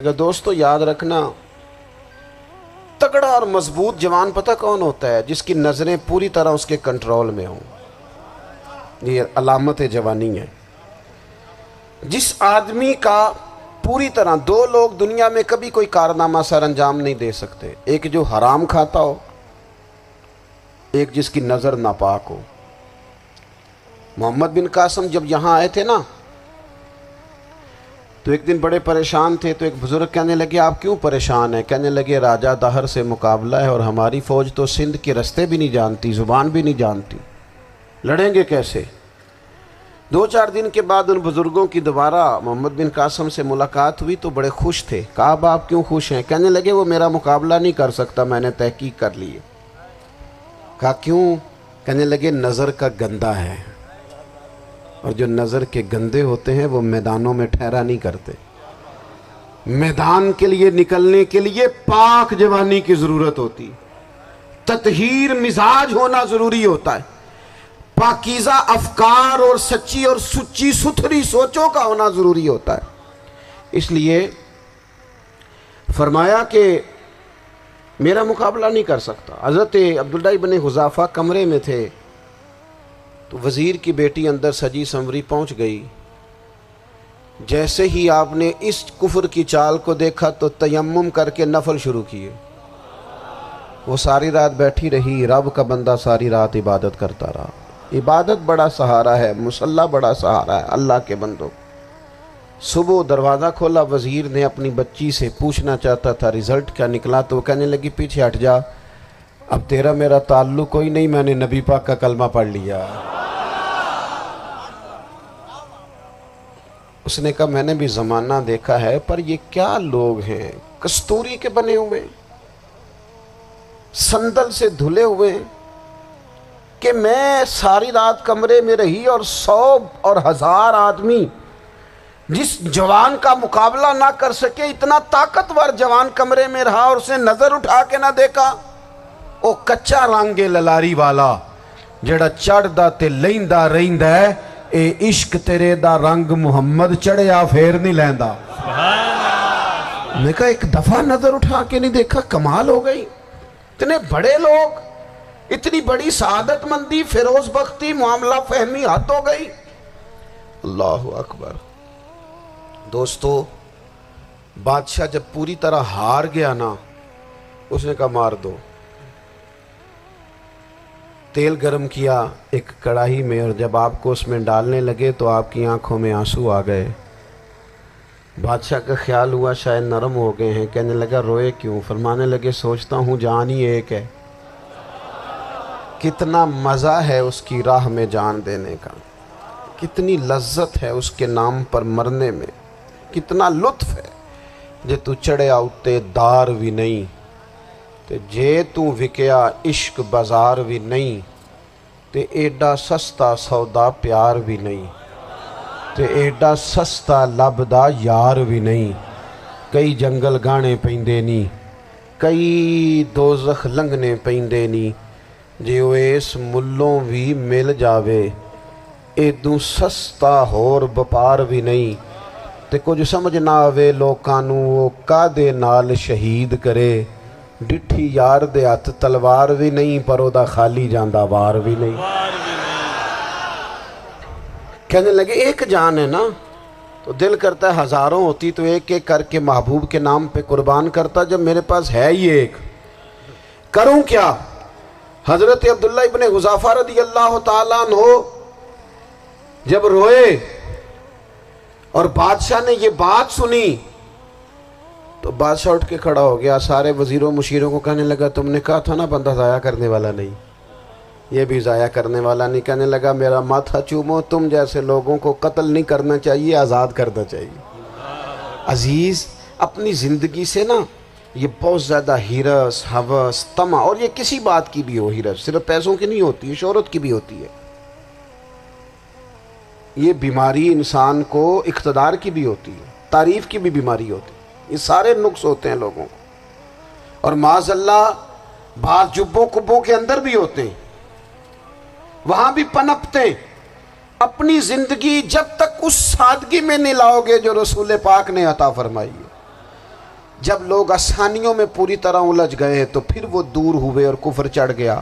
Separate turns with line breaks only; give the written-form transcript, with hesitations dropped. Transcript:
دوستو یاد رکھنا، تگڑا اور مضبوط جوان پتہ کون ہوتا ہے؟ جس کی نظریں پوری طرح اس کے کنٹرول میں ہوں۔ یہ علامت جوانی ہے۔ جس آدمی کا پوری طرح، دو لوگ دنیا میں کبھی کوئی کارنامہ سر انجام نہیں دے سکتے، ایک جو حرام کھاتا ہو، ایک جس کی نظر ناپاک ہو۔ محمد بن قاسم جب یہاں آئے تھے نا تو ایک دن بڑے پریشان تھے، تو ایک بزرگ کہنے لگے آپ کیوں پریشان ہیں؟ کہنے لگے راجہ دہر سے مقابلہ ہے اور ہماری فوج تو سندھ کے رستے بھی نہیں جانتی، زبان بھی نہیں جانتی، لڑیں گے کیسے؟ 2-4 دن کے بعد ان بزرگوں کی دوبارہ محمد بن قاسم سے ملاقات ہوئی تو بڑے خوش تھے۔ کہا اب آپ کیوں خوش ہیں؟ کہنے لگے وہ میرا مقابلہ نہیں کر سکتا، میں نے تحقیق کر لی ہے۔ کہا کیوں؟ کہنے لگے نظر کا گندہ ہے، اور جو نظر کے گندے ہوتے ہیں وہ میدانوں میں ٹھہرا نہیں کرتے۔ میدان کے لیے نکلنے کے لیے پاک جوانی کی ضرورت ہوتی، تطہیر مزاج ہونا ضروری ہوتا ہے، پاکیزہ افکار اور سچی اور سچی ستھری سوچوں کا ہونا ضروری ہوتا ہے۔ اس لیے فرمایا کہ میرا مقابلہ نہیں کر سکتا۔ حضرت عبداللہ ابن حذافہ کمرے میں تھے تو وزیر کی بیٹی اندر سجی سنوری پہنچ گئی۔ جیسے ہی آپ نے اس کفر کی چال کو دیکھا تو تیمم کر کے نفل شروع کیے۔ وہ ساری رات بیٹھی رہی، رب کا بندہ ساری رات عبادت کرتا رہا۔ عبادت بڑا سہارا ہے، مصلی بڑا سہارا ہے اللہ کے بندوں۔ صبح دروازہ کھولا، وزیر نے اپنی بچی سے پوچھنا چاہتا تھا رزلٹ کیا نکلا، تو وہ کہنے لگی پیچھے ہٹ جا، اب تیرا میرا تعلق کوئی نہیں، میں نے نبی پاک کا کلمہ پڑھ لیا۔ اس نے کہا میں نے بھی زمانہ دیکھا ہے، پر یہ کیا لوگ ہیں، کستوری کے بنے ہوئے، سندل سے دھلے ہوئے، کہ میں ساری رات کمرے میں رہی اور 100 اور 1000 آدمی جس جوان کا مقابلہ نہ کر سکے، اتنا طاقتور جوان کمرے میں رہا اور اس نے نظر اٹھا کے نہ دیکھا۔ او کچا رنگ للاری والا جڑا چڑھدا تے لیندا رہندا ہے، اے عشق تیرے دا رنگ محمد چڑھیا پھر نہیں لیندا۔ میں کہا ایک دفعہ نظر اٹھا کے نہیں دیکھا، کمال ہو گئی۔ اتنے بڑے لوگ، اتنی بڑی سعادت مندی، فیروز بختی، معاملہ فہمی حد ہو گئی۔ اللہ اکبر۔ دوستو بادشاہ جب پوری طرح ہار گیا نا، اس نے کہا مار دو۔ تیل گرم کیا ایک کڑاہی میں، اور جب آپ کو اس میں ڈالنے لگے تو آپ کی آنکھوں میں آنسو آ گئے۔ بادشاہ کا خیال ہوا شاید نرم ہو گئے ہیں، کہنے لگا روئے کیوں؟ فرمانے لگے سوچتا ہوں جان ہی ایک ہے، کتنا مزہ ہے اس کی راہ میں جان دینے کا، کتنی لذت ہے اس کے نام پر مرنے میں، کتنا لطف ہے۔ جے تو چڑھیا اتے دار بھی نہیں تے جے تو وکیا عشق بازار بھی نہیں، تے ایڈا سستا سودا پیار بھی نہیں، تے ایڈا سستا لبدا یار بھی نہیں۔ کئی جنگل گانے پیندے نہیں، کئی دوزخ لنگنے پیندے نہیں، جے وہ اس ملوں بھی مل جاوے، ایدوں سستا ہور بپار بھی نہیں۔ تے کچھ سمجھ نہ آوے لوکانوں وہ کادے نال شہید کرے، ڈٹھی یار دے ہاتھ تلوار بھی نہیں، پر او دا خالی جاندہ وار بھی نہیں۔ کہنے لگے ایک جان ہے نا، تو دل کرتا ہے ہزاروں ہوتی تو ایک ایک کر کے محبوب کے نام پہ قربان کرتا، جب میرے پاس ہے ہی ایک، کروں کیا؟ حضرت عبداللہ ابن حذافہ رضی اللہ تعالیٰ عنہ جب روئے اور بادشاہ نے یہ بات سنی تو بادشاہ اٹھ کے کھڑا ہو گیا، سارے وزیروں مشیروں کو کہنے لگا تم نے کہا تھا نا بندہ ضائع کرنے والا نہیں، یہ بھی ضائع کرنے والا نہیں۔ کہنے لگا میرا ماتھا چومو، تم جیسے لوگوں کو قتل نہیں کرنا چاہیے، آزاد کرنا چاہیے۔ عزیز اپنی زندگی سے نا یہ بہت زیادہ ہرس، ہوس، طمع، اور یہ کسی بات کی بھی ہو، ہرس صرف پیسوں کی نہیں ہوتی ہے، شہرت کی بھی ہوتی ہے، یہ بیماری انسان کو اقتدار کی بھی ہوتی ہے، تعریف کی بھی بیماری ہوتی ہے، یہ سارے نقص ہوتے ہیں لوگوں کو، اور معاذ اللہ بعض جبوں کبوں کے اندر بھی ہوتے ہیں، وہاں بھی پنپتے ہیں۔ اپنی زندگی جب تک اس سادگی میں نہیں لاؤ گے جو رسول پاک نے عطا فرمائی ہے، جب لوگ آسانیوں میں پوری طرح الجھ گئے تو پھر وہ دور ہوئے اور کفر چڑھ گیا۔